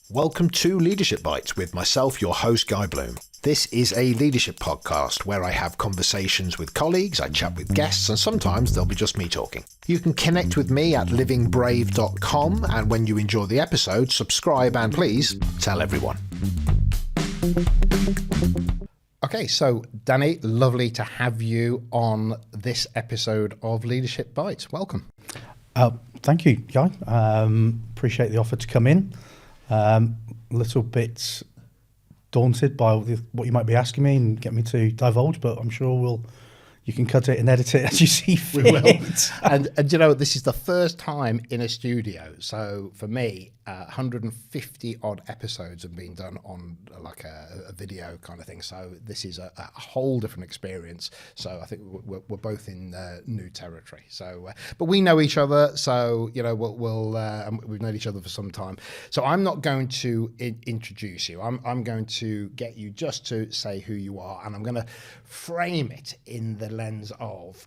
Welcome to Leadership Bites with myself, your host, Guy Bloom. This is a leadership podcast where I have conversations with colleagues, I chat with guests, and sometimes there'll be just me talking. You can connect with me at livingbrave.com, and when you enjoy the episode, subscribe and please tell everyone. Okay, so Danny, lovely to have you on this episode of Leadership Bites. Welcome. Thank you, Guy. Appreciate the offer to come in. A little bit daunted by what you might be asking me and get me to divulge, but I'm sure you can cut it and edit it as you see fit. We will. And you know, this is the first time in a studio. So for me, 150 odd episodes have been done on like a video kind of thing. So this is a whole different experience. So I think we're both in new territory. So, but we know each other. So, you know, we've known each other for some time. So I'm not going to introduce you. I'm going to get you just to say who you are. And I'm going to frame it in the lens of,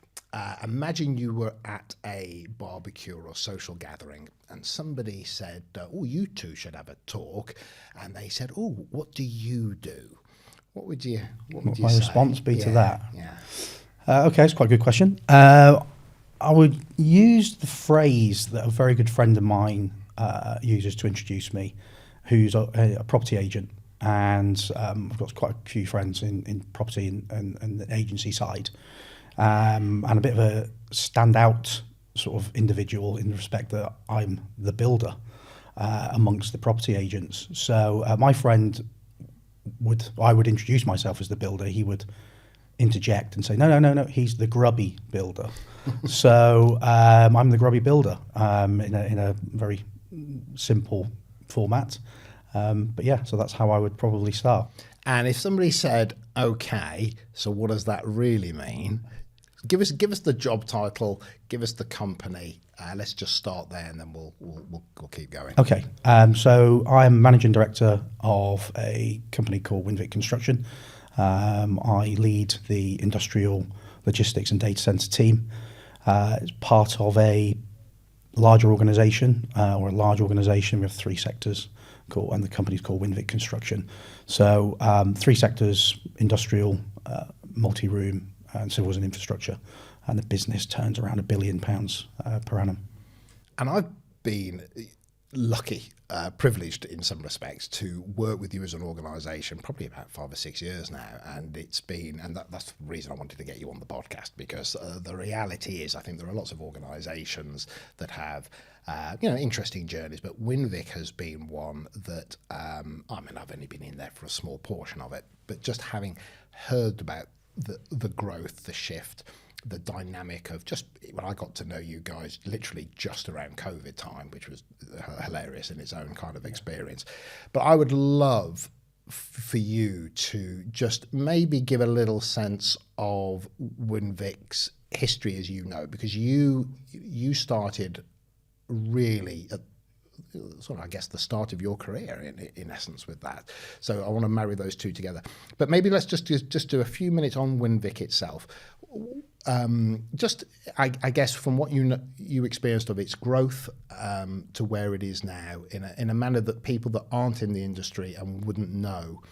imagine you were at a barbecue or social gathering and somebody said, oh, you two should have a talk. And they said, oh, what do you do? What would you say? My response be to that? Yeah. Okay, it's quite a good question. I would use the phrase that a very good friend of mine uses to introduce me, who's a property agent. And I've got quite a few friends in property and the agency side. And a bit of a standout sort of individual in the respect that I'm the builder amongst the property agents. So my friend I would introduce myself as the builder. He would interject and say, no, he's the grubby builder. So I'm the grubby builder in a very simple format. But yeah, so that's how I would probably start. And if somebody said, okay, so what does that really mean? Give us the job title, give us the company. Let's just start there, and then we'll keep going. Okay. So I'm managing director of a company called Winvic Construction. I lead the industrial logistics and data center team. It's part of a larger organisation, We have three sectors, and the company's called Winvic Construction. So 3 sectors: industrial, multi-room, and civils and infrastructure, and the business turns around £1 billion per annum. And I've been lucky, privileged in some respects to work with you as an organisation probably about 5 or 6 years now, and that's the reason I wanted to get you on the podcast, because the reality is I think there are lots of organisations that have interesting journeys, but Winvic has been one that I've only been in there for a small portion of it, but just having heard about the growth, the shift, the dynamic of just when I got to know you guys literally just around COVID time, which was hilarious in its own kind of experience. But I would love for you to just maybe give a little sense of Winvic's history as you know, because you started really at sort of, I guess, the start of your career in essence with that. So I want to marry those two together. But maybe let's just do a few minutes on Winvic itself. I guess from what you experienced of its growth to where it is now in a manner that people that aren't in the industry and wouldn't know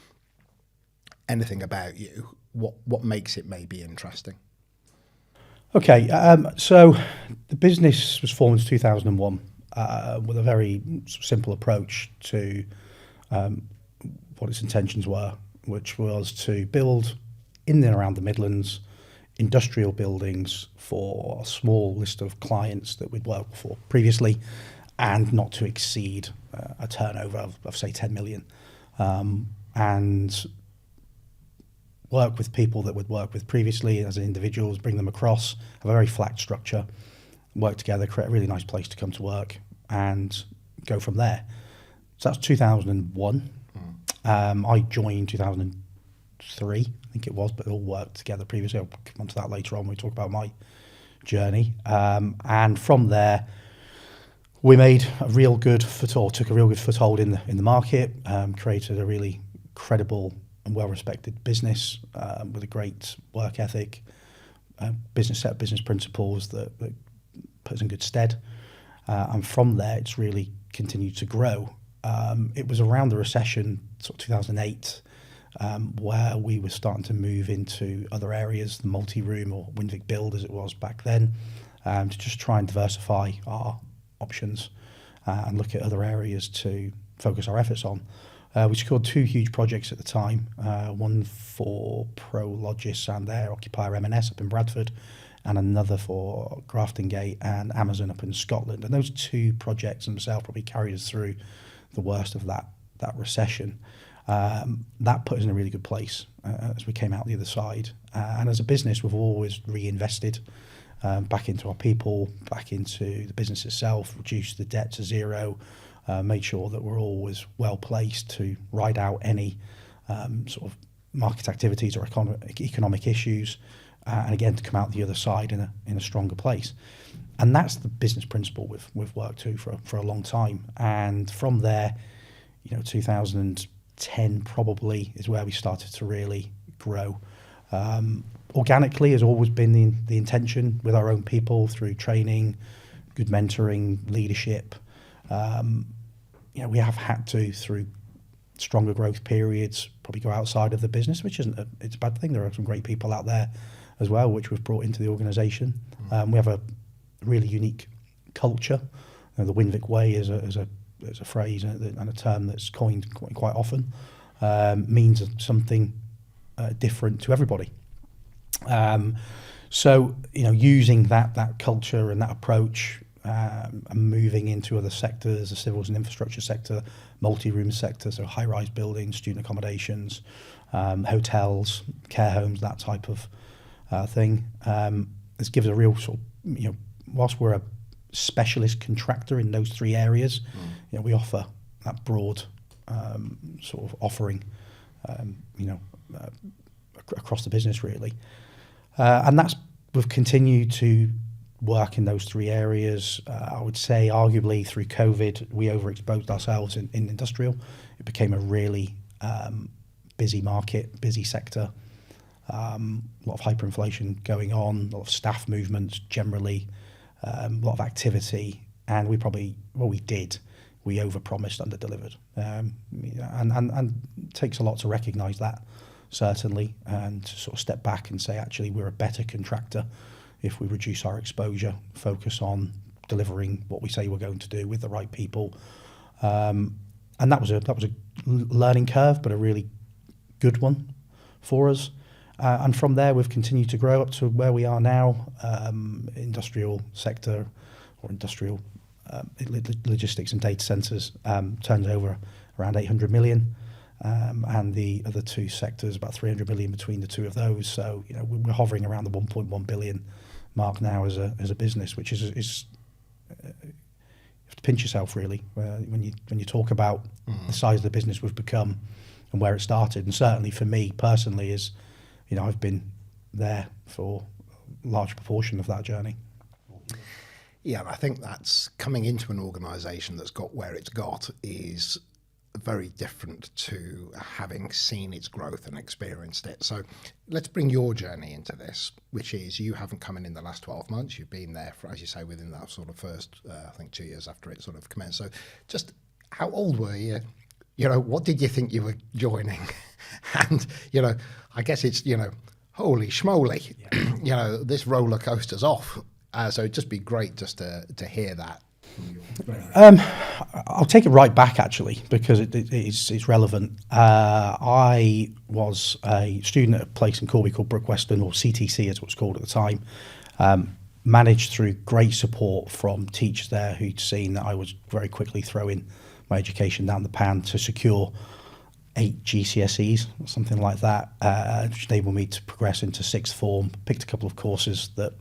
anything about you, what makes it maybe interesting? Okay, so the business was formed in 2001. With a very simple approach to what its intentions were, which was to build in and around the Midlands industrial buildings for a small list of clients that we'd worked for previously, and not to exceed a turnover of say 10 million, and work with people that we'd worked with previously as individuals, bring them across, have a very flat structure, work together, create a really nice place to come to work, and go from there. So that's 2001. I joined 2003, I think it was, but it all worked together previously. I'll come on to that later on when we talk about my journey. And from there, we made a real good foothold, took a real good foothold in the market, created a really credible and well-respected business with a great work ethic, set of business principles that put us in good stead. And from there, it's really continued to grow. It was around the recession, sort of 2008, where we were starting to move into other areas, the multi-room or Winvic build as it was back then, to just try and diversify our options and look at other areas to focus our efforts on. We secured 2 huge projects at the time, one for Prologis and their occupier M&S up in Bradford, and another for Grafton Gate and Amazon up in Scotland. And those 2 projects themselves probably carried us through the worst of that recession. That put us in a really good place as we came out the other side. And as a business, we've always reinvested back into our people, back into the business itself, reduced the debt to zero, made sure that we're always well placed to ride out any sort of market activities or economic issues, and again to come out the other side in a stronger place. And that's the business principle we've worked to for a long time. And from there, 2010 probably is where we started to really grow. Organically has always been the intention with our own people through training, good mentoring, leadership. We have had to, through stronger growth periods, probably go outside of the business, which isn't it's a bad thing. There are some great people out there as well, which we've brought into the organisation. We have a really unique culture. The Winvic way is a phrase and a term that's coined quite often. Means something different to everybody. So using that culture and that approach, and moving into other sectors, the civils and infrastructure sector, multi-room sector, so high-rise buildings, student accommodations, hotels, care homes, that type of thing. This gives a real sort of, whilst we're a specialist contractor in those 3 areas, we offer that broad sort of offering, across the business really. And we've continued to work in those 3 areas. I would say arguably through COVID, we overexposed ourselves in industrial. It became a really busy market, busy sector. A lot of hyperinflation going on, a lot of staff movements generally, a lot of activity. And we overpromised, underdelivered. And it takes a lot to recognise that, certainly, and to sort of step back and say, actually, we're a better contractor if we reduce our exposure, focus on delivering what we say we're going to do with the right people. And that was a learning curve, but a really good one for us. And from there, we've continued to grow up to where we are now, industrial sector or industrial logistics and data centres, turns over around 800 million. And the other 2 sectors, about 300 million between the 2 of those. So, we're hovering around the 1.1 billion mark now as a business, which is you have to pinch yourself really when you talk about the size of the business we've become and where it started. And certainly for me personally, is I've been there for a large proportion of that journey. Yeah, and I think that's coming into an organisation that's got where it's got is very different to having seen its growth and experienced it. So let's bring your journey into this, which is you haven't come in the last 12 months. You've been there for, as you say, within that sort of first, I think 2 years after it sort of commenced. So just how old were you? What did you think you were joining? And, I guess it's, holy schmoly, Yeah. This roller coaster's off. So it'd just be great just to hear that. I'll take it right back actually, because it's relevant. I was a student at a place in Corby called Brook Weston, or CTC as it was called at the time. Managed through great support from teachers there who'd seen that I was very quickly throwing my education down the pan to secure 8 GCSEs or something like that, which enabled me to progress into 6th form. Picked a couple of courses that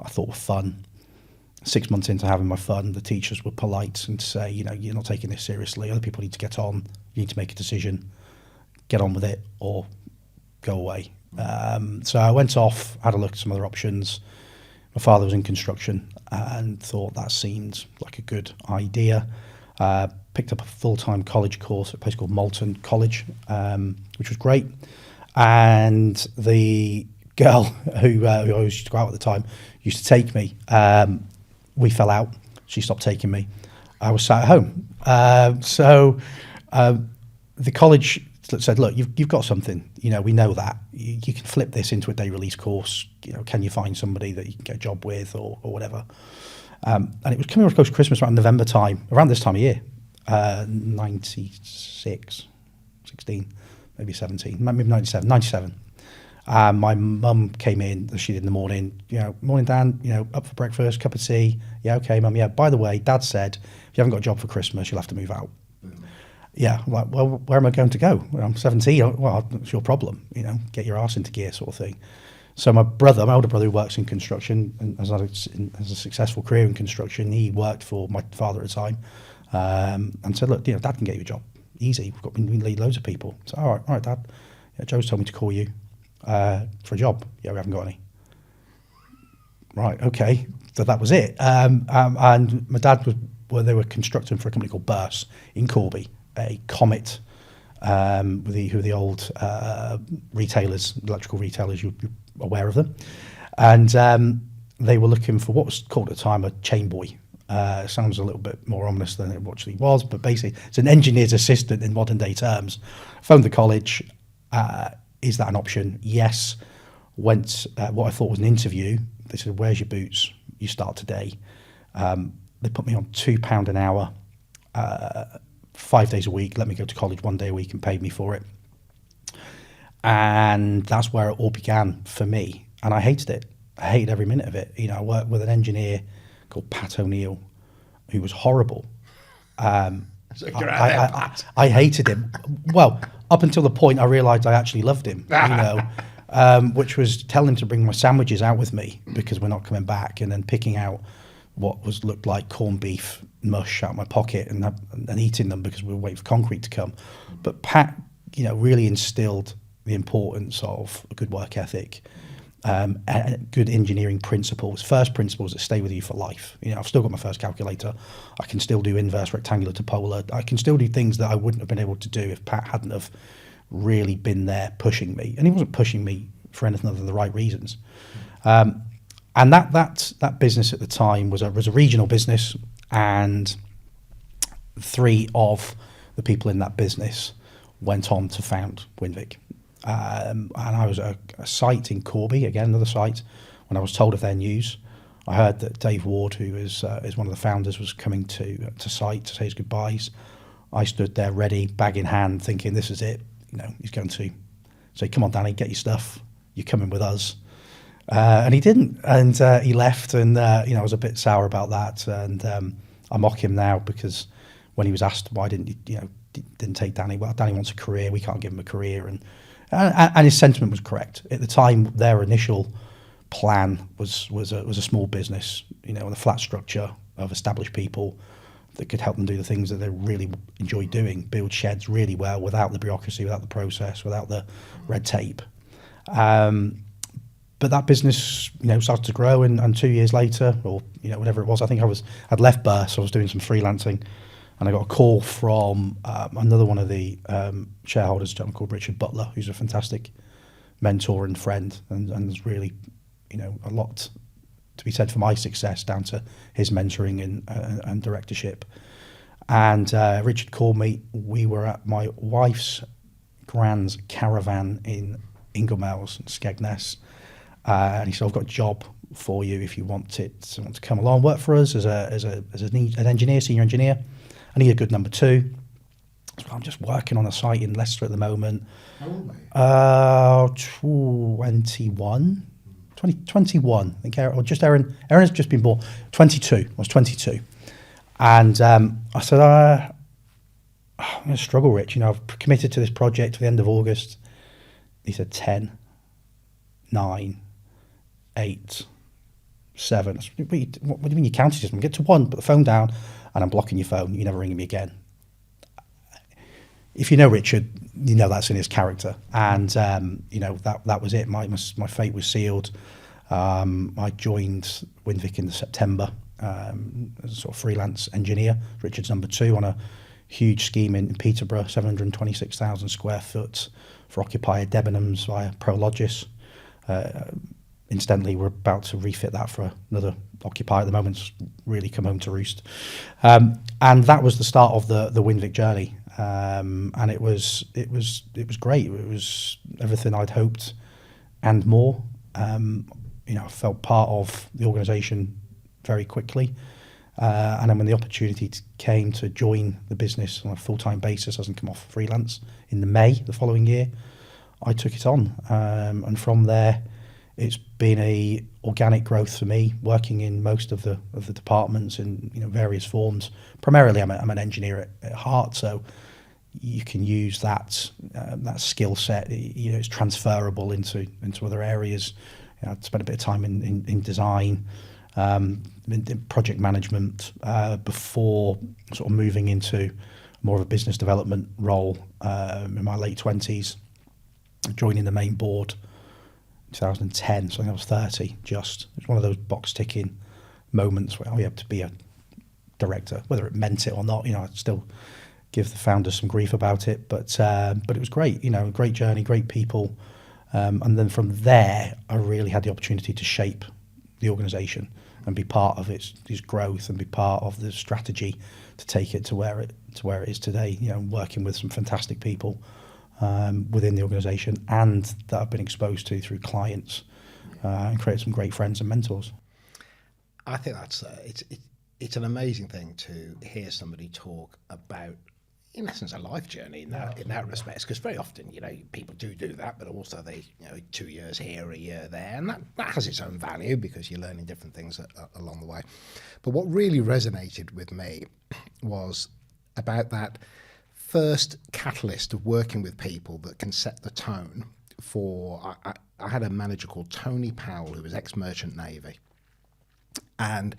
I thought were fun. 6 months into having my fun, the teachers were polite and to say, you're not taking this seriously. Other people need to get on. You need to make a decision, get on with it, or go away. So I went off, had a look at some other options. My father was in construction and thought that seemed like a good idea. Picked up a full-time college course at a place called Malton College, which was great. And the girl who I always used to go out at the time used to take me. We fell out. She stopped taking me. I was sat at home. The college said, look, you've got something, we know that. You can flip this into a day release course. Can you find somebody that you can get a job with or whatever? And it was coming close to Christmas around November time, around this time of year, 96, 16, maybe 17, maybe 97. My mum came in, as she did in the morning, morning, Dan, up for breakfast, cup of tea. Yeah, okay, Mum. Yeah, by the way, Dad said, if you haven't got a job for Christmas, you'll have to move out. Yeah, I'm like, well, where am I going to go? I'm 17. Well, it's your problem. Get your arse into gear, sort of thing. So my older brother, who works in construction and has a successful career in construction, he worked for my father at the time, and said, look, Dad can get you a job, easy. We lead loads of people. So all right, Dad. Yeah, Joe's told me to call you for a job. Yeah, we haven't got any. Right, okay. So that was it. And my dad they were constructing for a company called Burse in Corby, a Comet, who are the old retailers, electrical retailers. You're aware of them. And they were looking for what was called at the time a chain boy. Sounds a little bit more ominous than it actually was, but basically it's an engineer's assistant in modern day terms. Phoned the college. Is that an option? Yes. Went what I thought was an interview. They said, where's your boots? You start today. They put me on £2 an hour, 5 days a week, let me go to college 1 day a week and paid me for it. And that's where it all began for me. And I hated it. I hated every minute of it. I worked with an engineer called Pat O'Neill, who was horrible. I hated him. Well, up until the point I realised I actually loved him, which was telling him to bring my sandwiches out with me because we're not coming back, and then picking out what looked like corned beef mush out of my pocket and eating them because we were waiting for concrete to come. But Pat, really instilled the importance of a good work ethic, and good engineering principles. First principles that stay with you for life. I've still got my first calculator. I can still do inverse rectangular to polar. I can still do things that I wouldn't have been able to do if Pat hadn't have really been there pushing me. And he wasn't pushing me for anything other than the right reasons. And that business at the time was a regional business, and 3 of the people in that business went on to found Winvic. And I was at a site in Corby, again another site. When I was told of their news, I heard that Dave Ward, who is one of the founders, was coming to site to say his goodbyes. I stood there ready, bag in hand, thinking this is it. He's going to say, "Come on, Danny, get your stuff. You're coming with us." And he didn't, and he left, and I was a bit sour about that, and I mock him now because when he was asked why didn't take Danny, well, Danny wants a career, we can't give him a career, and his sentiment was correct at the time. Their initial plan was a small business, with a flat structure of established people that could help them do the things that they really enjoy doing, build sheds really well without the bureaucracy, without the process, without the red tape. But that business, started to grow, and 2 years later, or whatever it was, I think I'd left Burst, so I was doing some freelancing, and I got a call from another one of the shareholders, a gentleman called Richard Butler, who's a fantastic mentor and friend, and there's really, a lot to be said for my success down to his mentoring and directorship. And Richard called me. We were at my wife's grand's caravan in Inglemells and Skegness. And he said, "I've got a job for you if you want it. So want to come along, work for us as an engineer, senior engineer. I need a good number 2." So I'm just working on a site in Leicester at the moment. How old are you? 21, I think, or just Erin has just been born. 22. I was 22. And I said, I'm going to struggle, Rich. I've committed to this project to the end of August. He said 10, 9, 8, 7. What do you mean you counted system? Get to 1, put the phone down, and I'm blocking your phone. You're never ringing me again. If you know Richard, that's in his character. And, that was it. My fate was sealed. I joined Winvic in September as a sort of freelance engineer. Richard's number 2 on a huge scheme in Peterborough, 726,000 square foot for occupier Debenhams via Prologis. incidentally, we're about to refit that for another occupier at the moment. It's really come home to roost. And that was the start of the Winvic journey. And it was great. It was everything I'd hoped and more. I felt part of the organisation very quickly. And then when the opportunity came to join the business on a full-time basis, as I come off freelance in the May the following year, I took it on. And from there, it's been a organic growth for me, working in most of the departments in various forms. Primarily, I'm an engineer at heart, so you can use that skill set. It's transferable into other areas. I spent a bit of time in design, in project management before sort of moving into more of a business development role in my late 20s, joining the main board 2010, so I think I was 30 just. It's one of those box ticking moments where you have to be a director, whether it meant it or not. I'd still give the founders some grief about it, but it was great, great journey, great people. And then from there, I really had the opportunity to shape the organisation and be part of its growth and be part of the strategy to take it to where it is today. Working with some fantastic people within the organisation and that I've been exposed to through clients and create some great friends and mentors. I think that's it's an amazing thing to hear somebody talk about, in essence, a life journey in that respect, because very often people do that, but also they 2 years here, a year there, and that has its own value because you're learning different things along the way. But what really resonated with me was about that first catalyst of working with people that can set the tone for. I had a manager called Tony Powell, who was ex-merchant Navy, and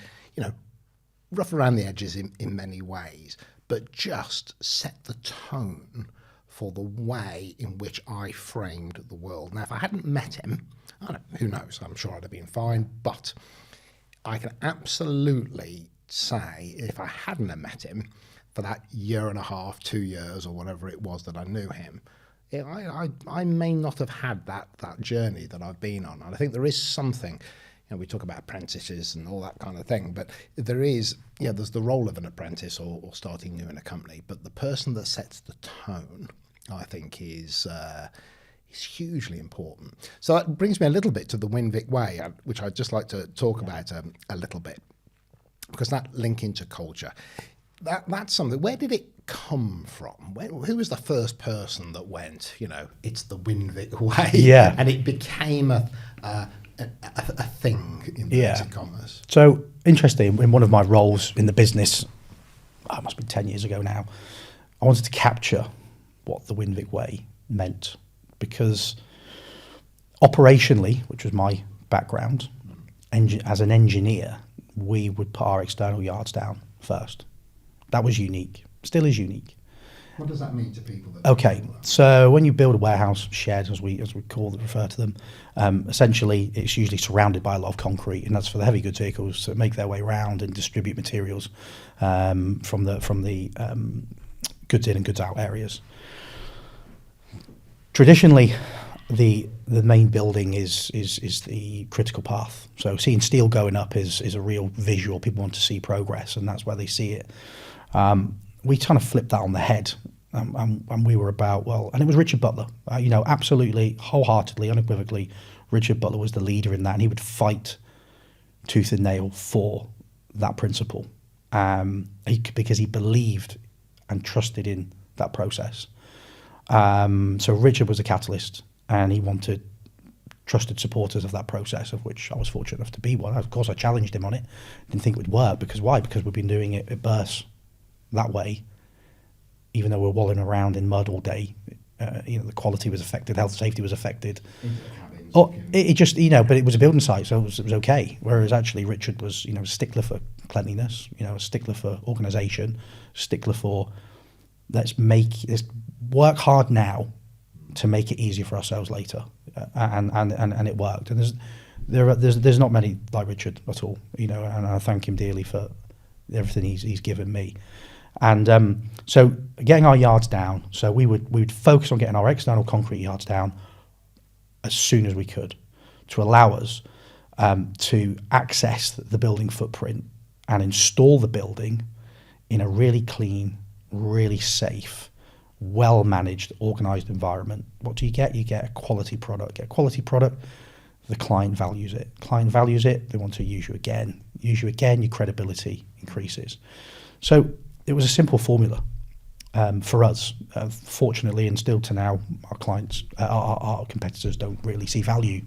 rough around the edges in many ways, but just set the tone for the way in which I framed the world. Now, if I hadn't met him, who knows, I'm sure I'd have been fine, but I can absolutely say if I hadn't have met him for that year and a half, 2 years, or whatever it was that I knew him, I may not have had that journey that I've been on. And I think there is something, we talk about apprentices and all that kind of thing, but there's the role of an apprentice or starting new in a company, but the person that sets the tone, I think, is hugely important. So that brings me a little bit to the Winvic way, which I'd just like to talk about a little bit, because that link into culture, that's something. Where did it come from? Who was the first person that went, it's the Winvic way? Yeah. And it became a thing in inverted commerce. So interesting, in one of my roles in the business, it must be 10 years ago now, I wanted to capture what the Winvic way meant, because operationally, which was my background, as an engineer, we would put our external yards down first. That was unique, still is unique. What does that mean to people? Okay, so when you build a warehouse shed, as we refer to them, essentially it's usually surrounded by a lot of concrete, and that's for the heavy goods vehicles to make their way around and distribute materials from the goods in and goods out areas. Traditionally, the main building is the critical path. So seeing steel going up is a real visual. People want to see progress, and that's where they see it. We kind of flipped that on the head, and we were about, and it was Richard Butler, absolutely, wholeheartedly, unequivocally, Richard Butler was the leader in that, and he would fight tooth and nail for that principle, because he believed and trusted in that process. So Richard was a catalyst, and he wanted trusted supporters of that process, of which I was fortunate enough to be one. Of course, I challenged him on it, didn't think it would work, because why? Because we've been doing it at Burse that way, even though we're walling around in mud all day. The quality was affected, health and safety was affected. It just, but it was a building site, so it was okay. Whereas actually Richard was, a stickler for cleanliness, a stickler for organisation, stickler for let's work hard now to make it easier for ourselves later, and it worked. And there's not many like Richard at all, and I thank him dearly for everything he's given me. And so getting our yards down, so we would focus on getting our external concrete yards down as soon as we could, to allow us to access the building footprint and install the building in a really clean, really safe, well-managed, organised environment. What do you get? You get a quality product. Get a quality product, the client values it. Client values it, they want to use you again. Use you again, your credibility increases. So it was a simple formula for us. Fortunately, and still to now, our clients, our competitors don't really see value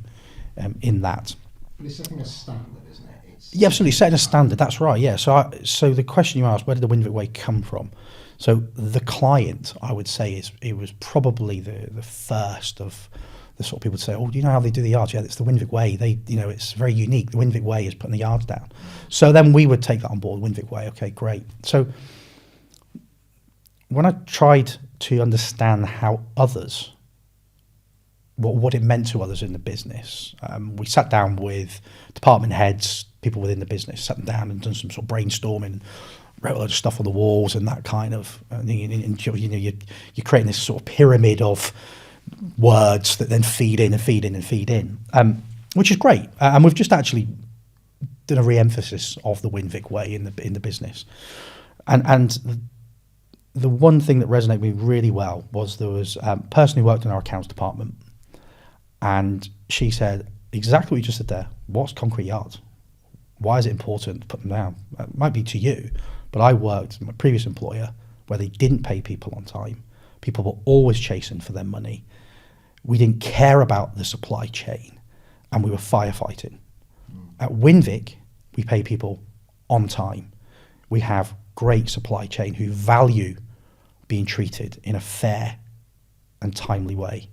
in that. But it's setting a standard, isn't it? Yeah, absolutely, setting a standard. That's right. Yeah. So the question you asked, where did the Winvic way come from? So the client, I would say, it was probably the first of the sort of people to say, oh, do you know how they do the yards? Yeah, it's the Winvic way. It's very unique. The Winvic way is putting the yards down. So then we would take that on board. Winvic way. Okay, great. So when I tried to understand how others, what it meant to others in the business, we sat down with department heads, people within the business, sat them down and done some sort of brainstorming, wrote a lot of stuff on the walls and that kind of, you're creating this sort of pyramid of words that then feed in and feed in and feed in, which is great. And we've just actually done a re-emphasis of the Winvic way in the business. And the one thing that resonated with me really well was there was a person who worked in our accounts department, and she said exactly what you just said there. What's concrete yards? Why is it important to put them down? It might be to you, but I worked in my previous employer where they didn't pay people on time. People were always chasing for their money. We didn't care about the supply chain, and we were firefighting. At Winvic, we pay people on time. We have great supply chain who value being treated in a fair and timely way.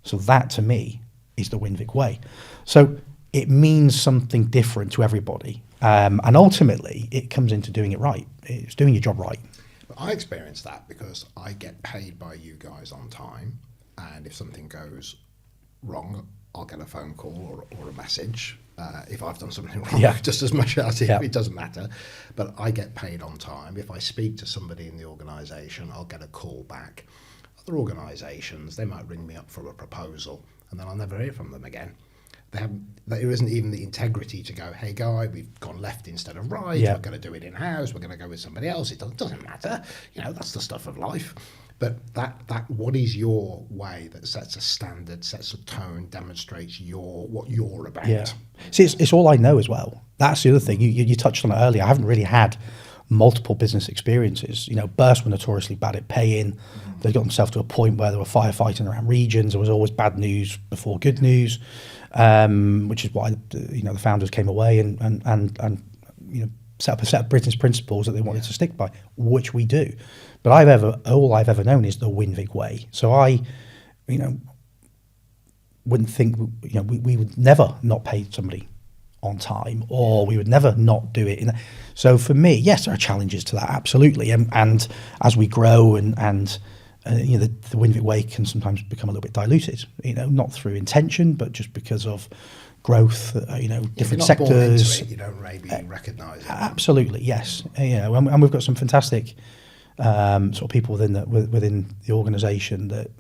So that, to me, is the Winvic way. So it means something different to everybody. And ultimately, it comes into doing it right. It's doing your job right. But I experience that because I get paid by you guys on time. And if something goes wrong, I'll get a phone call or a message. If I've done something wrong, just as much as it doesn't matter. But I get paid on time. If I speak to somebody in the organisation, I'll get a call back. Other organisations, they might ring me up for a proposal, and then I'll never hear from them again. There isn't even the integrity to go, hey guy, we've gone left instead of right, we're going to do it in-house, we're going to go with somebody else, it doesn't matter, that's the stuff of life. But that what is your way that sets a standard, sets a tone, demonstrates what you're about? Yeah. See, it's all I know as well. That's the other thing. You touched on it earlier. I haven't really had multiple business experiences. Burst were notoriously bad at paying. They got themselves to a point where they were firefighting around regions. There was always bad news before good news, which is why the founders came away and set up a set of business principles that they wanted to stick by, which we do. But all I've ever known is the Winvic way. So I, wouldn't think, we would never not pay somebody on time, or we would never not do it. So for me, yes, there are challenges to that, absolutely. And as we grow and the Winvic way can sometimes become a little bit diluted, not through intention, but just because of growth, different sectors. You don't maybe recognise it. Absolutely, yes. And we've got some fantastic sort of people within the organisation that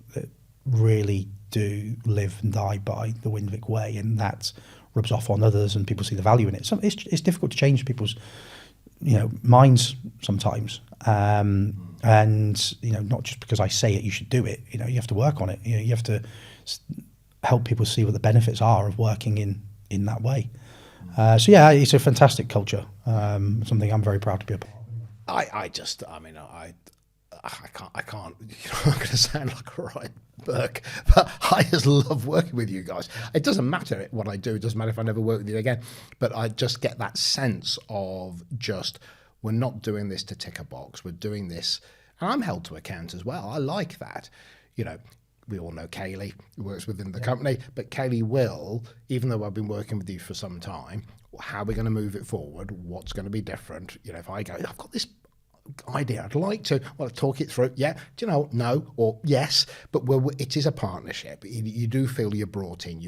really do live and die by the Winvic way, and that rubs off on others, and people see the value in it. So it's difficult to change people's minds sometimes, and not just because I say it, you should do it. You have to work on it. You have to help people see what the benefits are of working in that way. So yeah, it's a fantastic culture. Something I'm very proud to be a part of. I can't. I'm going to sound like a right Burke, but I just love working with you guys. It doesn't matter what I do. It doesn't matter if I never work with you again. But I just get that sense of we're not doing this to tick a box. We're doing this, and I'm held to account as well. I like that. We all know Kaylee, who works within the company, but Kaylee will, even though I've been working with you for some time, how are we going to move it forward? What's going to be different? If I go, I've got this idea, I'd like to, talk it through. Yeah, do you know, no, or yes, but it is a partnership. You do feel you're brought in.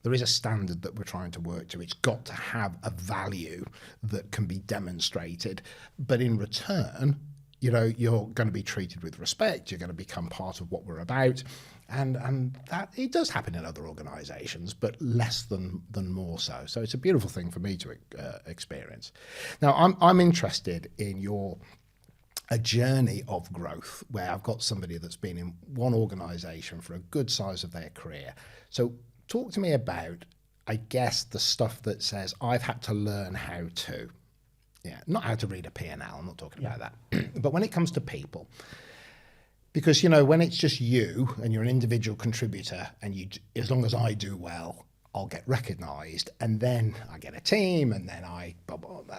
There is a standard that we're trying to work to. It's got to have a value that can be demonstrated. But in return, you know, you're going to be treated with respect. You're going to become part of what we're about. And that it does happen in other organisations, but less than more so. So it's a beautiful thing for me to experience. Now, I'm interested in a journey of growth where I've got somebody that's been in one organisation for a good size of their career. So talk to me about, I guess, the stuff that says I've had to learn how to. Yeah, not how to read a P&L, I'm not talking about that. But when it comes to people, because, you know, when it's just you and you're an individual contributor and as long as I do well, I'll get recognised, and then I get a team, and then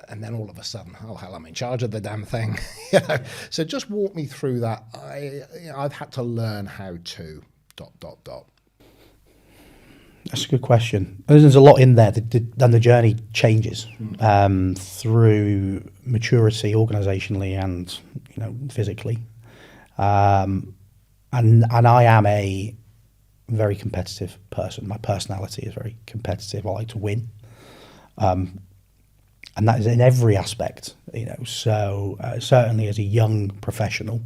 and then all of a sudden, oh hell, I'm in charge of the damn thing. You know? So just walk me through that. I've had to learn how to ... That's a good question. There's a lot in there, and the journey changes through maturity, organisationally, and, you know, physically. And I am a very competitive person. My personality is very competitive. I like to win, and that is in every aspect. You know, so certainly as a young professional,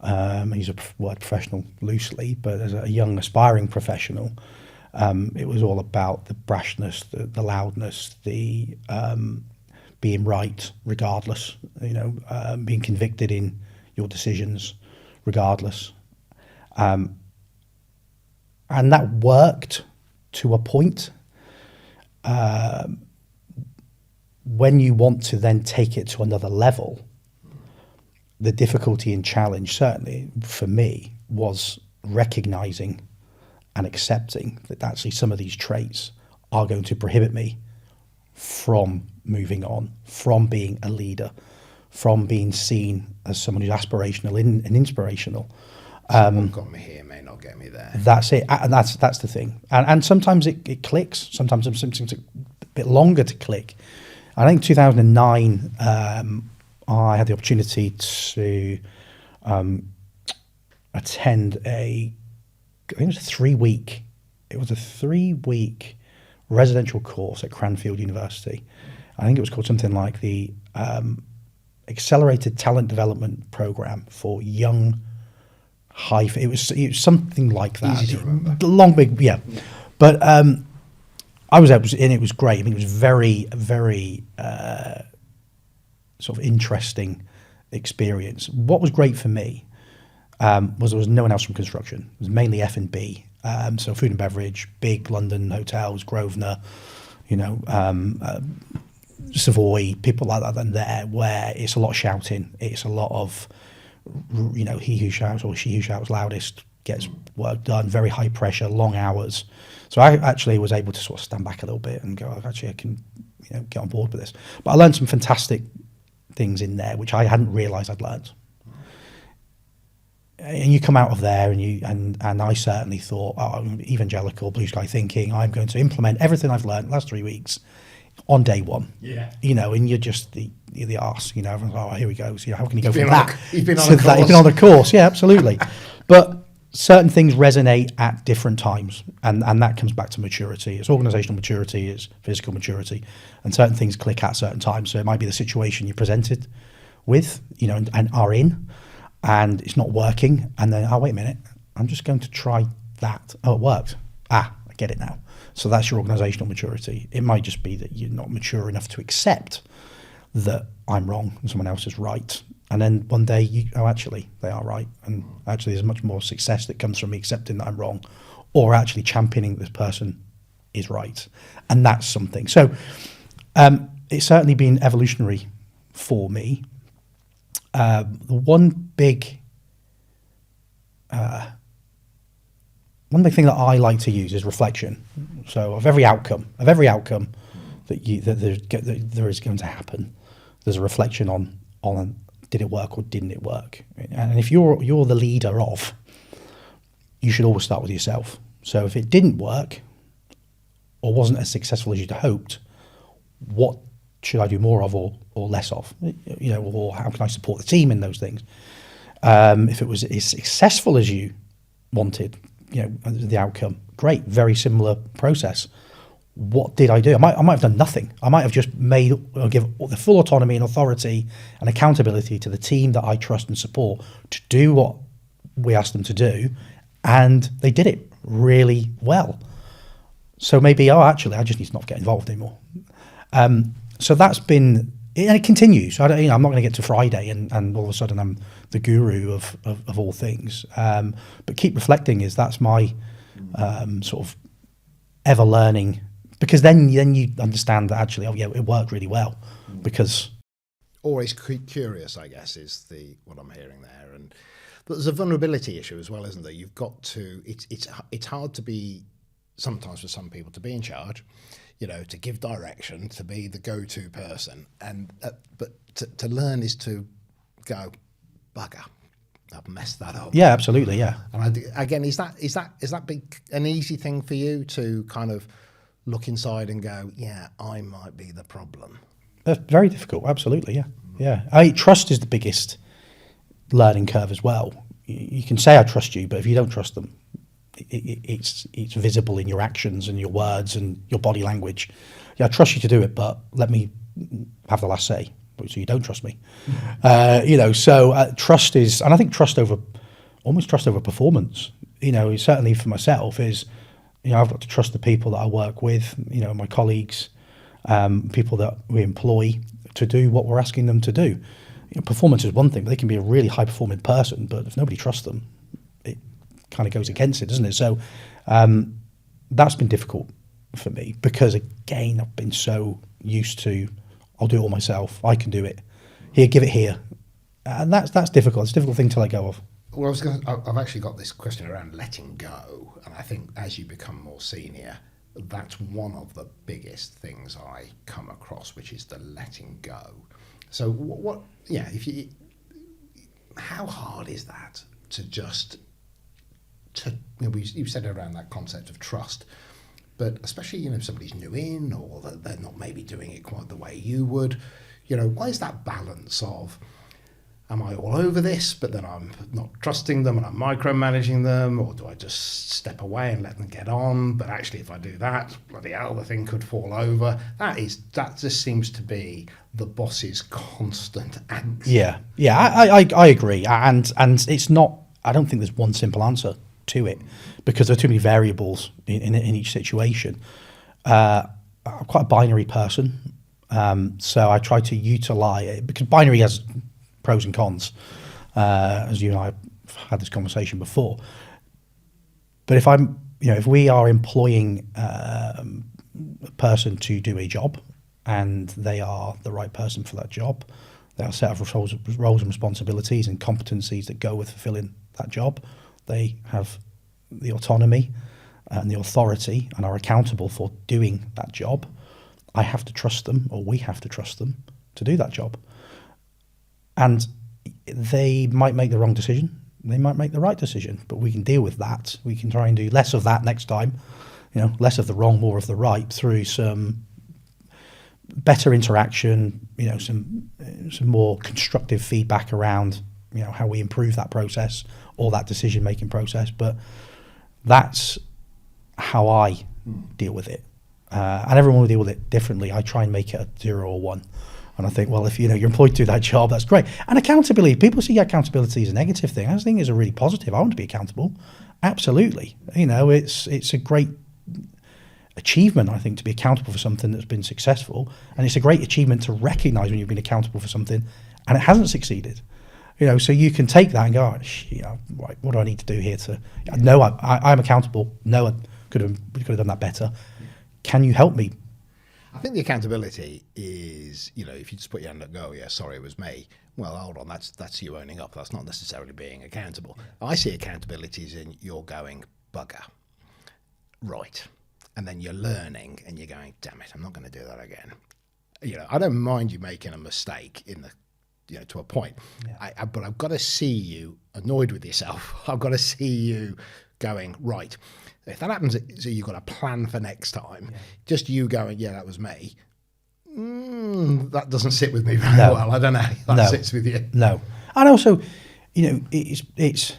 I use a word professional loosely, but as a young aspiring professional, it was all about the brashness, the loudness, the being right regardless. You know, being convicted in your decisions regardless. And that worked to a point. When you want to then take it to another level, the difficulty and challenge, certainly for me, was recognising and accepting that actually some of these traits are going to prohibit me from moving on, from being a leader, from being seen as someone who's aspirational and inspirational. What got me here may not get me there. That's it, and that's the thing. And sometimes it clicks. Sometimes it's a bit longer to click. I think 2009, I had the opportunity to attend I think it was a 3-week residential course at Cranfield University. I think it was called something like the Accelerated Talent Development Program for Young It was something like that. Easy to remember. Long, big, yeah. But I was able to, and it was great. I mean, it was very, very sort of interesting experience. What was great for me was there was no one else from construction. It was mainly F&B, so food and beverage, big London hotels, Grosvenor, you know, Savoy, people like that than there, where it's a lot of shouting. It's a lot of, you know, he who shouts or she who shouts loudest gets work done, very high pressure, long hours. So I actually was able to sort of stand back a little bit and go, oh, actually I can, you know, get on board with this. But I learned some fantastic things in there which I hadn't realised I'd learned. And you come out of there and I certainly thought, oh, I'm evangelical, blue sky thinking, I'm going to implement everything I've learned the last 3 weeks on day one. Yeah. You know, and you're just the arse, you know, everyone's like, oh, here we go. So, you know, how can you go from that? You've been on to a course. That? You've been on the course, yeah, absolutely. But certain things resonate at different times, and that comes back to maturity. It's organisational maturity, it's physical maturity, and certain things click at certain times. So it might be the situation you're presented with, you know, and are in, and it's not working, and then, oh, wait a minute, I'm just going to try that. Oh, it worked. Ah, I get it now. So that's your organisational maturity. It might just be that you're not mature enough to accept that I'm wrong and someone else is right. And then one day, actually, they are right. And actually, there's much more success that comes from me accepting that I'm wrong, or actually championing that this person is right. And that's something. So it's certainly been evolutionary for me. The one big thing that I like to use is reflection. So of every outcome that there is going to happen, there's a reflection on did it work or didn't it work? And if you're the leader of, you should always start with yourself. So if it didn't work or wasn't as successful as you'd hoped, what should I do more of or less of? You know, or how can I support the team in those things? If it was as successful as you wanted, you know, the outcome, great, very similar process. what did I do? I might have done nothing. I might have just give the full autonomy and authority and accountability to the team that I trust and support to do what we asked them to do, and they did it really well. So maybe, actually, I just need to not get involved anymore. So that's been, and it continues. I'm not going to get to Friday and all of a sudden I'm the guru of all things. But keep reflecting that's my sort of ever learning, because then you understand that actually, it worked really well, because always curious, I guess, is what I'm hearing there. And but there's a vulnerability issue as well, isn't there? You've got to. It's hard to be sometimes for some people to be in charge, to give direction, to be the go-to person, and but to learn is to go, bugger, I've messed that up. Yeah, absolutely, yeah. And again, is that an easy thing for you to kind of look inside and go, yeah, I might be the problem? Very difficult, absolutely, yeah. Yeah, trust is the biggest learning curve as well. You can say I trust you, but if you don't trust them, it's visible in your actions and your words and your body language. Yeah, I trust you to do it, but let me have the last say. So you don't trust me. Trust is, and I think trust over performance. Certainly for myself is, I've got to trust the people that I work with. My colleagues, people that we employ to do what we're asking them to do. Performance is one thing, but they can be a really high performing person, but if nobody trusts them, it kind of goes against it, doesn't it? So that's been difficult for me, because again, I've been so used to, I'll do it all myself, I can do it, here, give it here, and that's difficult. It's a difficult thing to let go of. Well, I've actually got this question around letting go, and I think as you become more senior, that's one of the biggest things I come across, which is the letting go. So how hard is that to just, you said around that concept of trust, but especially, if somebody's new in, or that they're not maybe doing it quite the way you would, what is that balance of, am I all over this, but then I'm not trusting them and I'm micromanaging them, or do I just step away and let them get on? But actually, if I do that, bloody hell, the thing could fall over. That just seems to be the boss's constant angst. Yeah, I agree, and it's not. I don't think there's one simple answer to it, because there are too many variables in each situation. I'm quite a binary person, so I try to utilize it, because binary has pros and cons, as you and I have had this conversation before. But if we are employing a person to do a job, and they are the right person for that job, they are a set of roles and responsibilities and competencies that go with fulfilling that job. They have the autonomy and the authority and are accountable for doing that job. I have to trust them, or we have to trust them to do that job. And they might make the wrong decision, they might make the right decision, but we can deal with that. We can try and do less of that next time, less of the wrong, more of the right, through some better interaction, some more constructive feedback around, how we improve that process or that decision-making process. But that's how I deal with it. And everyone will deal with it differently. I try and make it a 0 or 1. And I think, well, if you're employed to do that job, that's great. And accountability, people see accountability as a negative thing. I think it's a really positive. I want to be accountable. Absolutely. It's a great achievement, I think, to be accountable for something that's been successful. And it's a great achievement to recognise when you've been accountable for something and it hasn't succeeded. So you can take that and go, right, what do I need to do here to know I'm accountable? No, I could have done that better. Can you help me? I think the accountability is, if you just put your hand up and go, yeah, sorry, it was me. Well, hold on, that's you owning up. That's not necessarily being accountable. I see accountability as in you're going, bugger. Right. And then you're learning and you're going, damn it, I'm not going to do that again. I don't mind you making a mistake to a point. Yeah. But I've got to see you annoyed with yourself. I've got to see you going, right. If that happens, so you've got a plan for next time. Yeah. Just you going, yeah, that was me. That doesn't sit with me very well. I don't know how that sits with you. No. And also, it's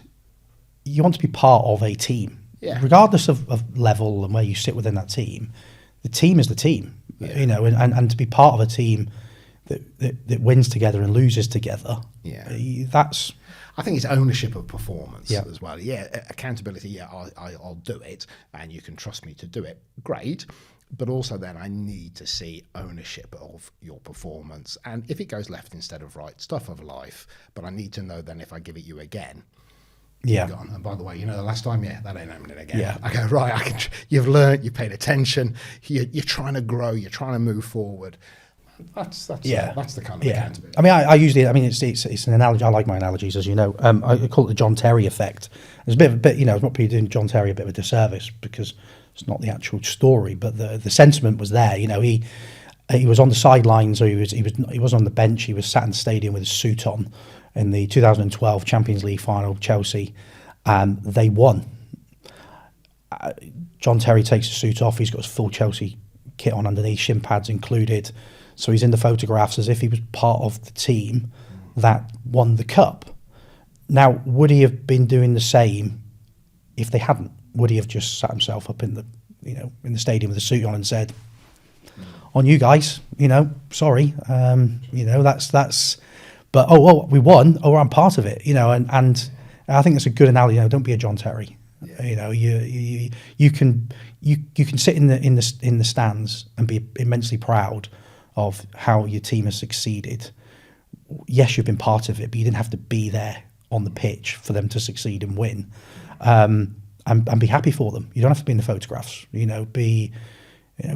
you want to be part of a team. Yeah. Regardless of level and where you sit within that team, the team is the team, you know, and to be part of a team that wins together and loses together. That's. I think it's ownership of performance Yeah. as well. Yeah, accountability. Yeah, I'll do it, and you can trust me to do it. Great. But also then I need to see ownership of your performance. And if it goes left instead of right, stuff of life. But I need to know then if I give it you again. Yeah. Gone. And by the way, you know, the last time, that ain't happening again. Yeah. I go, right, you've learned, you've paid attention, you're trying to grow, you're trying to move forward. That's the kind of accountability. I mean, I usually, it's an analogy. I like my analogies, as you know. I call it the John Terry effect. There's a bit, you know, it's not people doing John Terry a bit of a disservice because it's not the actual story, but the sentiment was there. You know, he was on the sidelines, or he was on the bench. He was sat in the stadium with his suit on in the 2012 Champions League final, Chelsea, and they won. John Terry takes his suit off. He's got his full Chelsea kit on underneath, shin pads included. So he's in the photographs as if he was part of the team that won the cup. Now, would he have been doing the same if they hadn't? Would he have just sat himself up in the stadium with a suit on and said, "On you guys, you know, sorry, you know, that's." But we won. I'm part of it, you know, and I think it's a good analogy. You know, don't be a John Terry. Yeah. You know, you can sit in the stands and be immensely proud of how your team has succeeded. Yes, you've been part of it, but you didn't have to be there on the pitch for them to succeed and win. And be happy for them. You don't have to be in the photographs. You know, be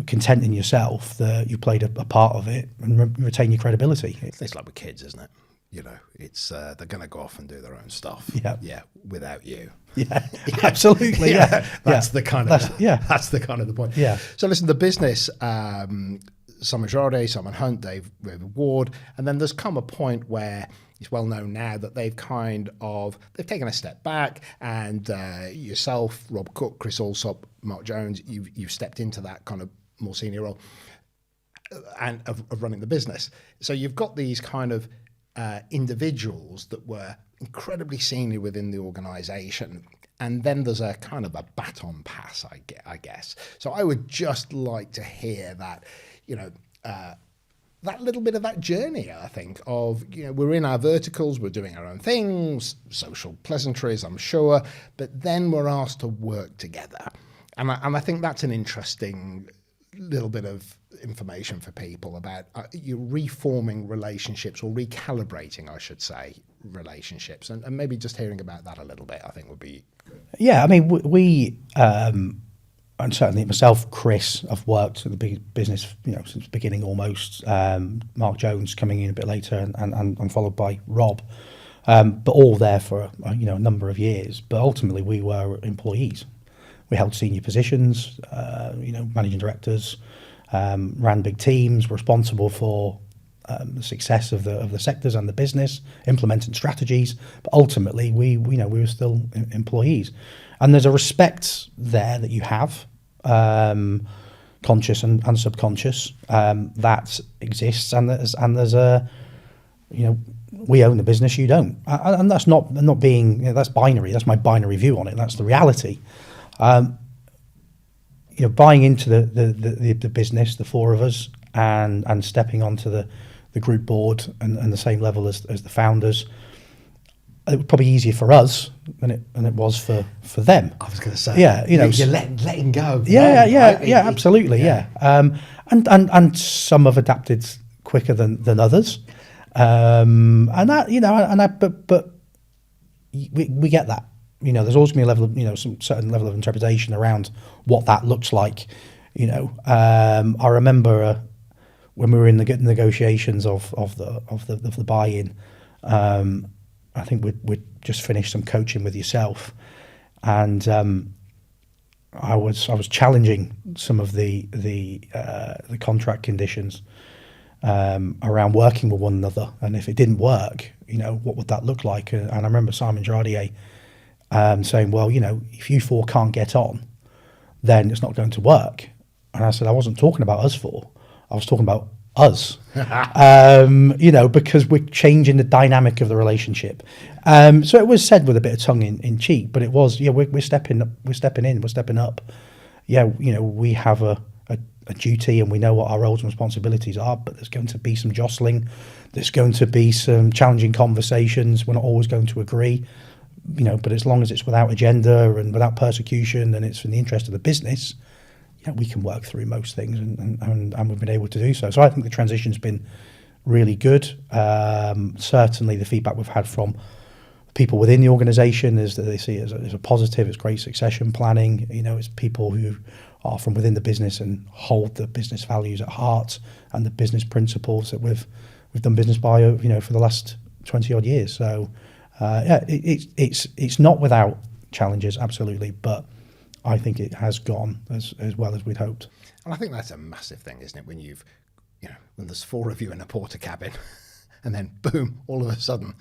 content in yourself that you played a part of it and retain your credibility. It's like with kids, isn't it? You know, it's they're going to go off and do their own stuff. Yeah, without you. Yeah, absolutely. That's the kind of that's the kind of the point. Yeah. So listen, the business. Simon Girardet, Simon Hunt, Dave Ward, and then there's come a point where it's well known now that they've taken a step back, and yourself, Rob Cook, Chris Allsop, Mark Jones, you've stepped into that kind of more senior role and of running the business. So you've got these kind of individuals that were incredibly senior within the organisation. And then there's a kind of a baton pass, I guess. So I would just like to hear that, that little bit of that journey, I think, of, we're in our verticals, we're doing our own things, social pleasantries, I'm sure, but then we're asked to work together. And I think that's an interesting little bit of information for people about you reforming relationships, or recalibrating, I should say, relationships. And maybe just hearing about that a little bit, I think would be good. Yeah, I mean, we and certainly myself, Chris, I've worked at the big business, since the beginning almost. Mark Jones coming in a bit later, and followed by Rob, but all there for a number of years. But ultimately, we were employees. We held senior positions, managing directors, ran big teams, were responsible for the success of the sectors and the business, implementing strategies. But ultimately, we were still employees. And there's a respect there that you have, conscious and subconscious, that exists. And there's a, we own the business, you don't. And that's not being, that's binary. That's my binary view on it. That's the reality. Buying into the business, the four of us, and stepping onto the group board and the same level as the founders. It was probably easier for us than it was for them. I was going to say, you're letting go. Yeah, absolutely, yeah. And some have adapted quicker than others, and that, but we get that. There's always going to be a level of, some certain level of interpretation around what that looks like. I remember when we were in the negotiations of the buy-in. I think we'd just finished some coaching with yourself, and I was challenging some of the contract conditions around working with one another, and if it didn't work, what would that look like? And I remember Simon Girardet saying, well, if you four can't get on, then it's not going to work. And I said, I wasn't talking about us four. I was talking about us, because we're changing the dynamic of the relationship. So it was said with a bit of tongue in cheek, but it was, we're stepping up. Yeah, we have a a duty and we know what our roles and responsibilities are, but there's going to be some jostling, there's going to be some challenging conversations. We're not always going to agree, but as long as it's without agenda and without persecution and it's in the interest of the business, we can work through most things, and we've been able to do so. So I think the transition's been really good. Certainly the feedback we've had from people within the organisation is that they see it as a positive. It's great succession planning. It's people who are from within the business and hold the business values at heart and the business principles that we've done business by, for the last 20 odd years. So it's not without challenges, absolutely, but I think it has gone as well as we'd hoped. And I think that's a massive thing, isn't it? When when there's 4 of you in a porter cabin, and then boom, all of a sudden,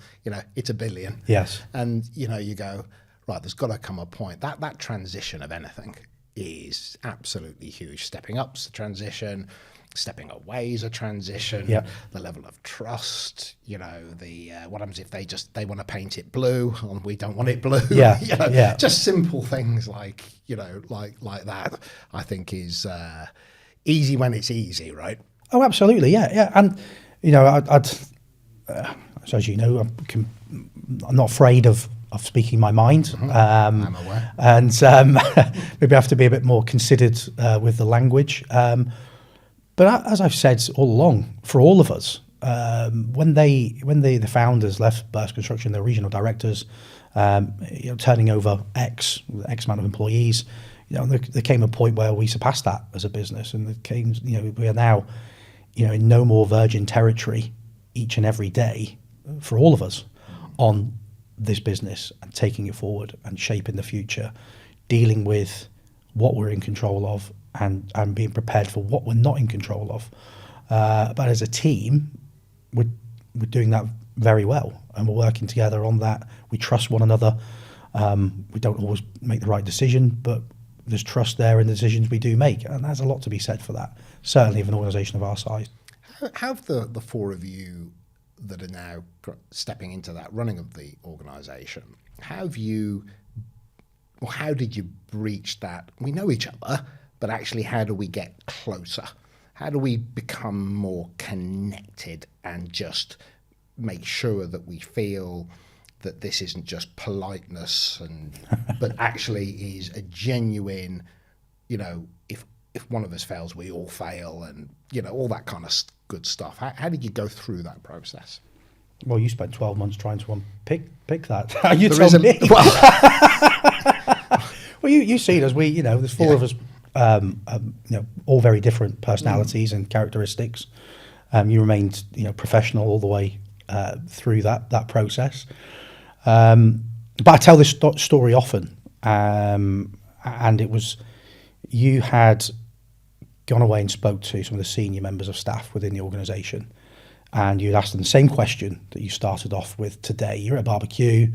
it's 1 billion. Yes. And you go, right, there's got to come a point that transition of anything is absolutely huge. Stepping up's a transition, stepping away is a transition. Yep. The level of trust, what happens if they want to paint it blue and we don't want it blue? Yeah. Just simple things like that, I think is easy when it's easy, right? Oh, absolutely, yeah. And I'd so as you know, I'm not afraid of speaking my mind. Mm-hmm. I'm aware. And maybe I have to be a bit more considered with the language. But as I've said all along, for all of us, when the founders left Burst Construction, the regional directors, turning over X amount of employees, there came a point where we surpassed that as a business, and we are now, in no more virgin territory each and every day for all of us on this business and taking it forward and shaping the future, dealing with what we're in control of and being prepared for what we're not in control of. But as a team, we're doing that very well, and we're working together on that. We trust one another. We don't always make the right decision, but there's trust there in the decisions we do make, and there's a lot to be said for that, certainly of an organisation of our size. How have the 4 of you that are now stepping into that running of the organisation, how did you breach that? We know each other, but actually how do we get closer? How do we become more connected and just make sure that we feel that this isn't just politeness but actually is a genuine, if one of us fails, we all fail, and all that kind of good stuff. How did you go through that process? Well, you spent 12 months trying to pick that. You There told me. Well, you see it as we, there's 4 of us, all very different personalities and characteristics. You remained, professional all the way through that process. But I tell this story often, and it was, you had gone away and spoke to some of the senior members of staff within the organisation, and you'd asked them the same question that you started off with today. You're at a barbecue,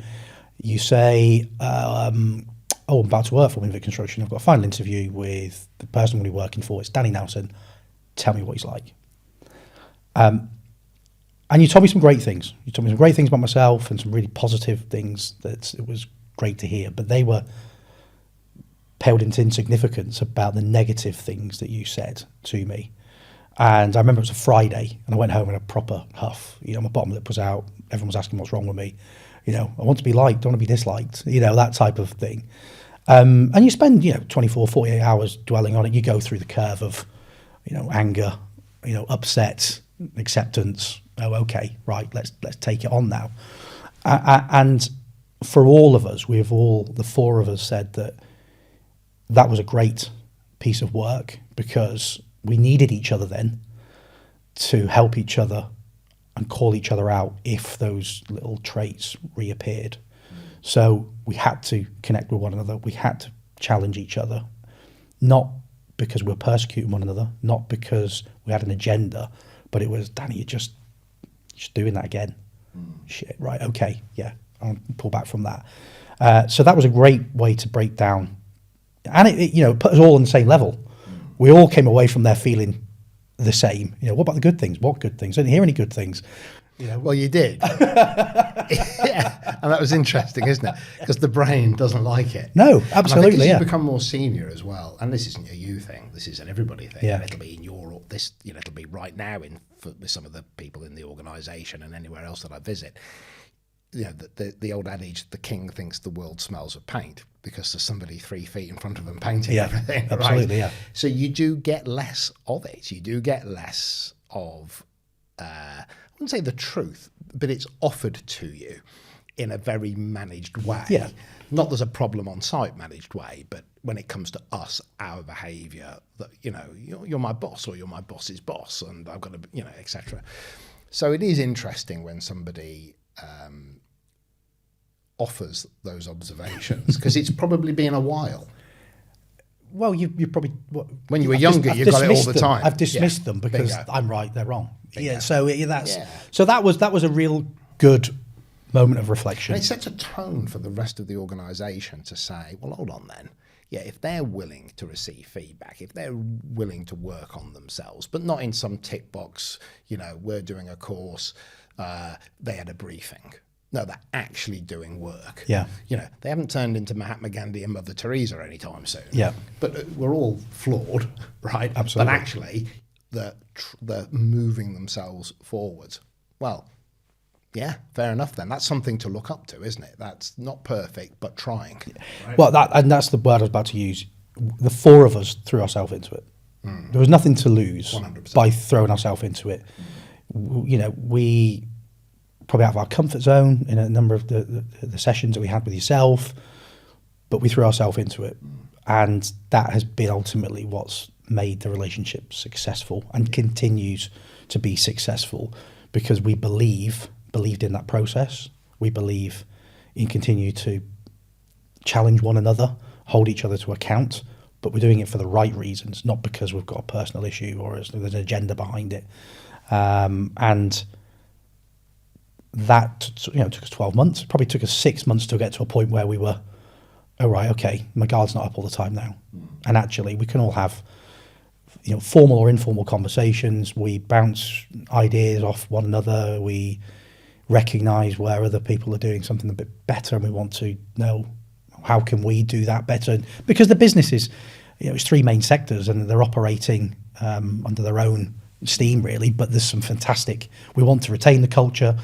you say, I'm about to work for Winvic Construction. I've got a final interview with the person I'm going to be working for. It's Danny Nelson. Tell me what he's like. And you told me some great things. You told me some great things about myself and some really positive things that it was great to hear. But they were paled into insignificance about the negative things that you said to me. And I remember it was a Friday, and I went home in a proper huff. My bottom lip was out. Everyone was asking what's wrong with me. I want to be liked, I want to be disliked, that type of thing. And you spend, 24, 48 hours dwelling on it. You go through the curve of, anger, upset, acceptance. Oh, okay, right, let's take it on now. And for all of us, the 4 of us said that was a great piece of work, because we needed each other then to help each other and call each other out if those little traits reappeared. So we had to connect with one another. We had to challenge each other, not because we were persecuting one another, not because we had an agenda, but it was, Danny, you're just doing that again. Shit, right, okay, yeah, I'll pull back from that. So that was a great way to break down, and it put us all on the same level. We all came away from there feeling the same. What about the good things? What good things? I didn't hear any good things. Well, you did. Yeah, and that was interesting, isn't it? Because the brain doesn't like it. No, absolutely. And I think as yeah. you become more senior as well, and this isn't a you thing, this is an everybody thing. Yeah. And it'll be in it'll be right now with some of the people in the organisation and anywhere else that I visit. The old adage, the king thinks the world smells of paint because there's somebody 3 feet in front of them painting everything. Absolutely, right? yeah. So you do get less of it. You do get less of, I wouldn't say the truth, but it's offered to you in a very managed way. Yeah. Not there's a problem on site managed way, but when it comes to us, our behaviour, that you're my boss or you're my boss's boss, and I've got to, etc. So it is interesting when somebody offers those observations, because it's probably been a while. Well, you probably when you were younger, you got it all the time. I've dismissed them because Bingo. I'm right, they're wrong. Bingo. Yeah, so that was a real good moment of reflection. And it sets a tone for the rest of the organisation to say, well, hold on then. Yeah, if they're willing to receive feedback, if they're willing to work on themselves, but not in some tick box, we're doing a course, they had a briefing. No, they're actually doing work. Yeah. They haven't turned into Mahatma Gandhi and Mother Teresa anytime soon. Yeah. But we're all flawed, right? Absolutely. But actually, they're moving themselves forwards. Well, yeah, fair enough then. That's something to look up to, isn't it? That's not perfect, but trying. Right? Well, that's the word I was about to use. The 4 of us threw ourselves into it. There was nothing to lose 100%. by throwing ourselves into it. We probably out of our comfort zone in a number of the sessions that we had with yourself, but we threw ourselves into it. And that has been ultimately what's made the relationship successful and continues to be successful, because we believed in that process. We believe in continue to challenge one another, hold each other to account, but we're doing it for the right reasons, not because we've got a personal issue or there's an agenda behind it. And that took us 12 months. It probably took us 6 months to get to a point where we were, oh right, okay, my guard's not up all the time now. And actually we can all have formal or informal conversations. We bounce ideas off one another. We recognise where other people are doing something a bit better, and we want to know how can we do that better. Because the business is, it's 3 main sectors, and they're operating under their own steam really. But there's some fantastic. We want to retain the culture.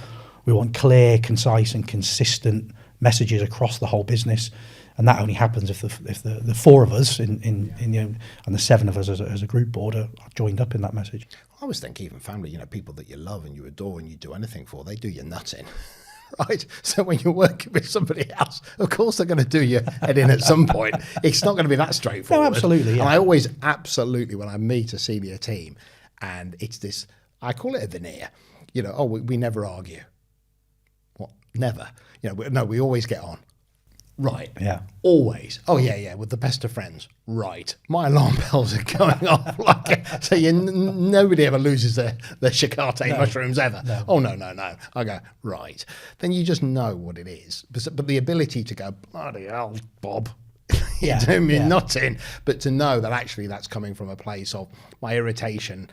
We want clear, concise, and consistent messages across the whole business. And that only happens if the 4 of us and the 7 of us as a group board are joined up in that message. I always think even family, people that you love and you adore and you do anything for, they do your nuts in, right? So when you're working with somebody else, of course they're going to do your head in at some point. It's not going to be that straightforward. No, absolutely. Yeah. And I always absolutely, when I meet a senior team, and it's this, I call it a veneer, we never argue. What? Never. No, we always get on. Right. Yeah. Always. Oh, yeah, with the best of friends. Right. My alarm bells are going off. So nobody ever loses their shikate mushrooms ever. No. Oh, no. I go, right. Then you just know what it is. But the ability to go, bloody hell, Bob, you're doing me nutting. But to know that actually that's coming from a place of my irritation,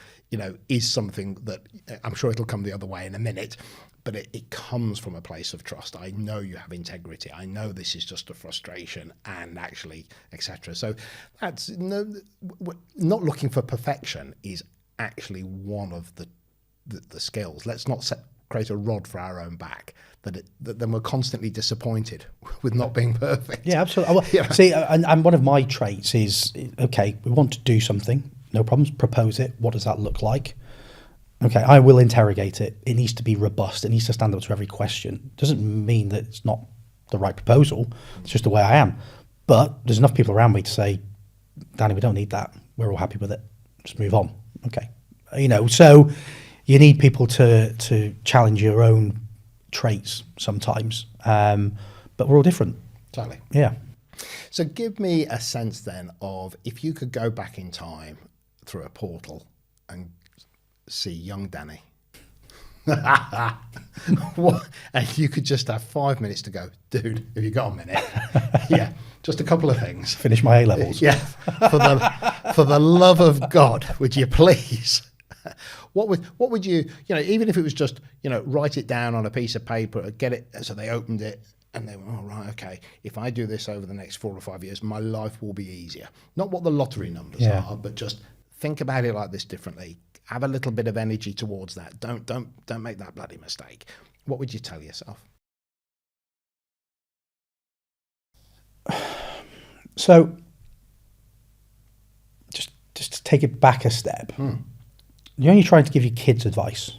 is something that I'm sure it'll come the other way in a minute. But it comes from a place of trust. I know you have integrity. I know this is just a frustration, and actually, etc. So that's not looking for perfection is actually one of the skills. Let's not create a rod for our own back. That then we're constantly disappointed with not being perfect. Yeah, absolutely. See, and one of my traits is, okay, we want to do something. No problems. Propose it. What does that look like? Okay, I will interrogate it. It needs to be robust. It needs to stand up to every question. Doesn't mean that it's not the right proposal. It's just the way I am. But there's enough people around me to say, Danny, we don't need that. We're all happy with it. Just move on. Okay. So you need people to challenge your own traits sometimes. But we're all different. Totally. Yeah. So give me a sense then of, if you could go back in time through a portal and see young Danny, and you could just have 5 minutes to go, dude, have you got a minute? Yeah, just a couple of things. Finish my A-levels. Yeah, for the love of God, would you please? What would you even if it was just write it down on a piece of paper, get it so they opened it and they went, oh right, okay, if I do this over the next 4 or 5 years, my life will be easier. Not what the lottery numbers are, but just think about it like this differently. Have a little bit of energy towards that. Don't make that bloody mistake. What would you tell yourself? So, just to take it back a step, you're only trying to give your kids advice,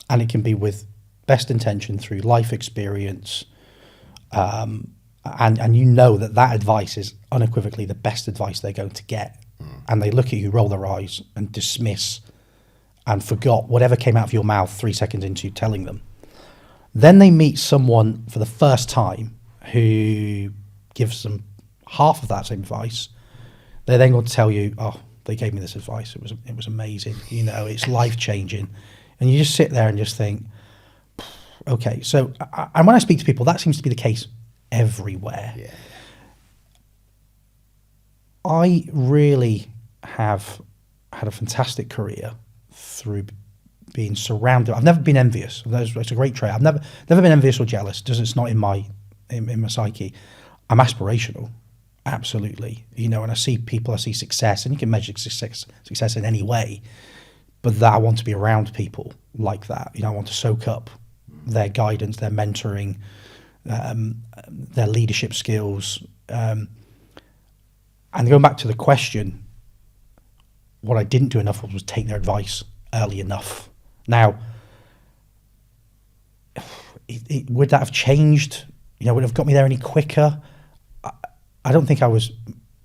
and it can be with best intention through life experience, and that advice is unequivocally the best advice they're going to get, and they look at you, roll their eyes, and dismiss, and forgot whatever came out of your mouth 3 seconds into telling them. Then they meet someone for the first time who gives them half of that same advice. They're then going to tell you, oh, they gave me this advice. It was amazing. It's life-changing. And you just sit there and just think, okay. So, and when I speak to people, that seems to be the case everywhere. Yeah. I really have had a fantastic career through being surrounded. I've never been envious. It's a great trait. I've never been envious or jealous. It's not in my psyche. I'm aspirational, absolutely. And I see people, I see success, and you can measure success in any way. But that I want to be around people like that. I want to soak up their guidance, their mentoring, their leadership skills. And going back to the question, what I didn't do enough was take their advice early enough. Now, would that have changed? Would it have got me there any quicker? I don't think I was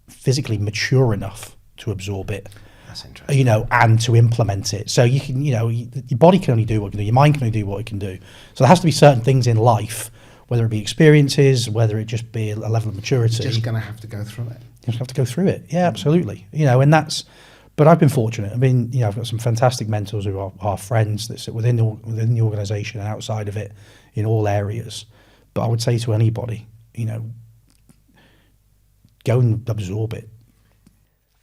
physically mature enough to absorb it. That's interesting. And to implement it. So you can, your body can only do what it can do. Your mind can only do what it can do. So there has to be certain things in life, whether it be experiences, whether it just be a level of maturity. You're just going to have to go through it. You just have to go through it. Yeah, absolutely. And that's. But I've been fortunate. I mean, I've got some fantastic mentors who are friends that sit within the organisation and outside of it in all areas. But I would say to anybody, go and absorb it.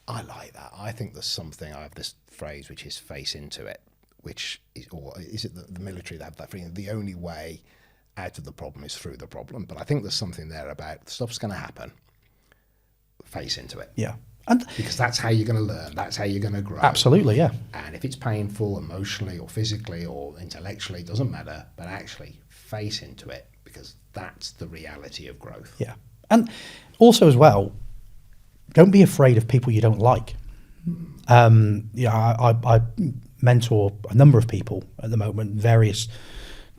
I like that. I think there's something, I have this phrase which is face into it, which is, or is it the military that have that phrase, the only way out of the problem is through the problem. But I think there's something there about stuff's going to happen, face into it. Yeah. Because that's how you're going to learn, that's how you're going to grow. Absolutely, yeah. And if it's painful emotionally or physically or intellectually, it doesn't matter, but actually face into it, because that's the reality of growth. Yeah. And also as well, don't be afraid of people you don't like. I mentor a number of people at the moment, various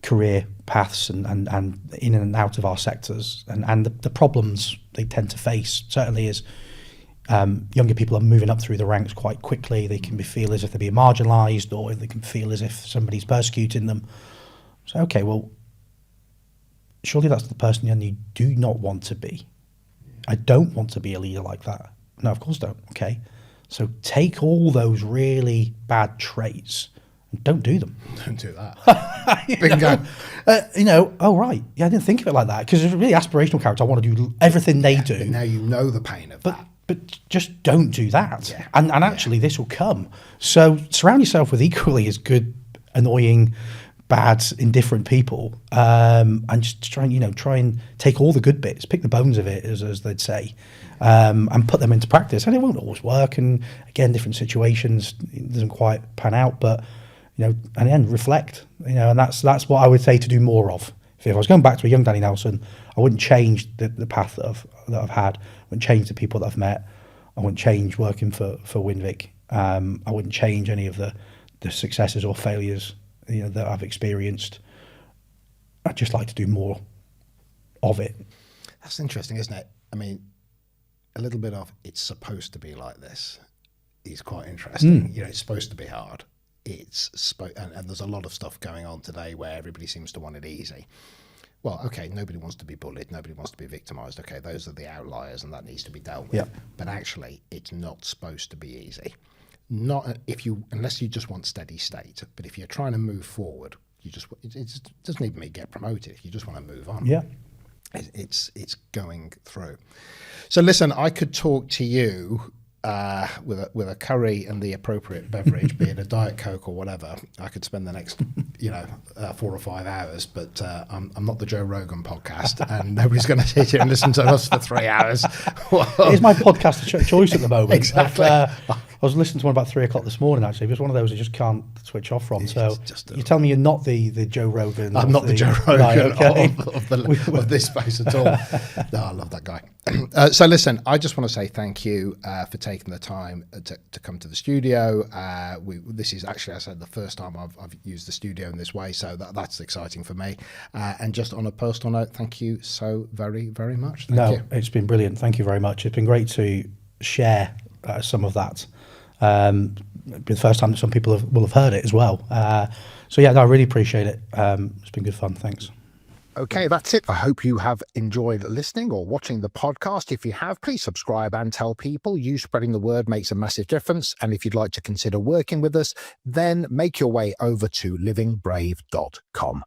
career paths and in and out of our sectors, and the problems they tend to face certainly is younger people are moving up through the ranks quite quickly. They can feel as if they're being marginalised, or they can feel as if somebody's persecuting them. So, okay, well, surely that's the person you do not want to be. I don't want to be a leader like that. No, of course I don't. Okay. So take all those really bad traits and don't do them. Don't do that. Bingo. Oh, right. Yeah, I didn't think of it like that, because it's a really aspirational character. I want to do everything they do. But now you know the pain of that. But just don't do that. Yeah. And actually this will come. So surround yourself with equally as good, annoying, bad, indifferent people, and just try and take all the good bits, pick the bones of it, as they'd say, and put them into practice. And it won't always work, and again, different situations, it doesn't quite pan out, but and then reflect, and that's what I would say to do more of. If I was going back to a young Danny Nelson, I wouldn't change the path that I've had. I wouldn't change the people that I've met. I wouldn't change working for Winvic. I wouldn't change any of the successes or failures that I've experienced. I'd just like to do more of it. That's interesting, isn't it? I mean, a little bit of it's supposed to be like this is quite interesting. It's supposed to be hard. And there's a lot of stuff going on today where everybody seems to want it easy. Well, okay, nobody wants to be bullied, nobody wants to be victimised. Okay, those are the outliers, and that needs to be dealt with. Yep. But actually, it's not supposed to be easy. Not unless you just want steady state. But if you're trying to move forward, it doesn't even mean get promoted. You just want to move on. Yeah, it's going through. So listen, I could talk to you with a curry and the appropriate beverage, be it a Diet Coke or whatever, I could spend the next 4 or 5 hours. But I'm not the Joe Rogan podcast, and nobody's going to sit here and listen to us for 3 hours. It is my podcast of choice at the moment. Exactly. I was listening to one about 3 o'clock this morning, actually. It was one of those I just can't switch off from. So you tell me you're not the Joe Rogan. I'm not the Joe Rogan right, okay. of this space at all. No, I love that guy. So listen, I just want to say thank you for taking the time to come to the studio. This is actually, as I said, the first time I've used the studio in this way, so that's exciting for me. And just on a personal note, thank you so very, very much. Thank you. It's been brilliant. Thank you very much. It's been great to share some of that. It'll be the first time that some people will have heard it as well. So yeah, no, I really appreciate it. It's been good fun. Thanks. Okay, that's it. I hope you have enjoyed listening or watching the podcast. If you have, please subscribe and tell people. You spreading the word makes a massive difference. And if you'd like to consider working with us, then make your way over to livingbrave.com.